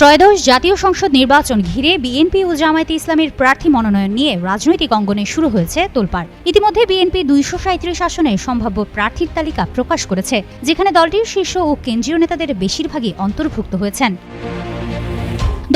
ত্রয়োদশ জাতীয় সংসদ নির্বাচন ঘিরে বিএনপি ও জামায়াতে ইসলামের প্রার্থী মনোনয়ন নিয়ে রাজনৈতিক অঙ্গনে শুরু হয়েছে তোলপাড়। ইতিমধ্যে বিএনপি 237 আসনে সম্ভাব্য প্রার্থীর তালিকা প্রকাশ করেছে, যেখানে দলটির শীর্ষ ও কেন্দ্রীয় নেতাদের বেশিরভাগই অন্তর্ভুক্ত হয়েছেন।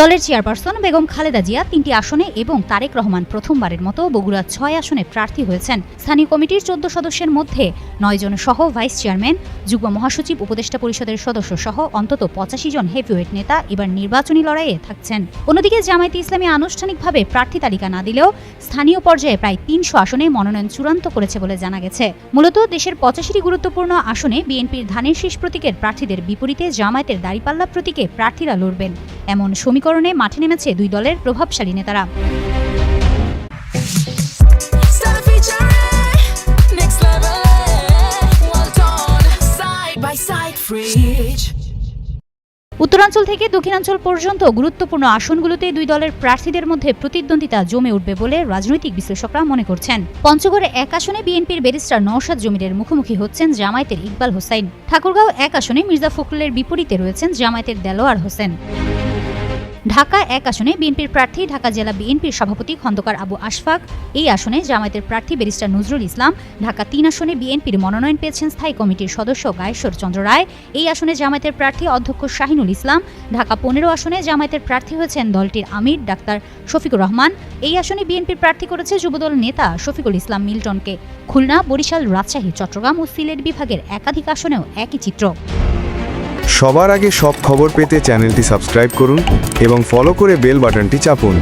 দলের চেয়ারপারসন বেগম খালেদা জিয়া 3টি আসনে এবং তারেক রহমান প্রথমবারের মতো বগুড়া 6 আসনে প্রার্থী হয়েছেন। স্থানীয় কমিটির 14 সদস্যের মধ্যে 9 জন সহ ভাইস চেয়ারম্যান, যুগ্ম মহাসচিব, উপদেষ্টা পরিষদের সদস্য সহ অন্তত 85 জন হেভিওয়েট নেতা এবার নির্বাচনী লড়াইয়ে থাকছেন। অন্যদিকে জামায়াতে ইসলামী আনুষ্ঠানিকভাবে প্রার্থী তালিকা না দিলেও স্থানীয় পর্যায়ে প্রায় 300 আসনে মনোনয়ন চূড়ান্ত করেছে বলে জানা গেছে। মূলত দেশের 85টি গুরুত্বপূর্ণ আসনে বিএনপির ধানের শীষ প্রতীকের প্রার্থীদের বিপরীতে জামায়াতের দাড়িপাল্লা প্রতীকে প্রার্থীরা লড়বেন, এমন সমীকরণে মাঠে নেমেছে দুই দলের প্রভাবশালী নেতারা। উত্তরাঞ্চল থেকে দক্ষিণাঞ্চল পর্যন্ত গুরুত্বপূর্ণ আসনগুলোতে দুই দলের প্রার্থীদের মধ্যে প্রতিদ্বন্দ্বিতা জমে উঠবে বলে রাজনৈতিক বিশ্লেষকরা মনে করছেন। পঞ্চগড়ে 1 আসনে বিএনপির ব্যারিস্টার নওশাদ জমিরের মুখোমুখি হচ্ছেন জামায়াতের ইকবাল হোসাইন। ঠাকুরগাঁও 1 আসনে মির্জা ফখরুলের বিপরীতে রয়েছেন জামায়াতের দেলোয়ার হোসেন। ঢাকা 1 আসনে বিএনপির প্রার্থী ঢাকা জেলা বিএনপির সভাপতি খন্দকার আবু আশফাক। এই আসনে জামায়াতের প্রার্থী ব্যারিস্টার নজরুল ইসলাম। ঢাকা 3 আসনে বিএনপির মনোনয়ন পেয়েছেন স্থায়ী কমিটির সদস্য গায়েশ্বর চন্দ্র রায়। এই আসনে জামায়াতের প্রার্থী অধ্যক্ষ শাহিনুল ইসলাম। ঢাকা 15 আসনে জামায়াতের প্রার্থী হয়েছেন দলটির আমির ডাক্তার শফিকুর রহমান। এই আসনে বিএনপির প্রার্থী করেছে যুবদল নেতা শফিকুল ইসলাম মিল্টনকে। খুলনা, বরিশাল, রাজশাহী, চট্টগ্রাম ও সিলেট বিভাগের একাধিক আসনেও একই চিত্র। সবার আগে সব খবর পেতে চ্যানেলটি সাবস্ক্রাইব করুন এবং ফলো করে বেল বাটনটি চাপুন।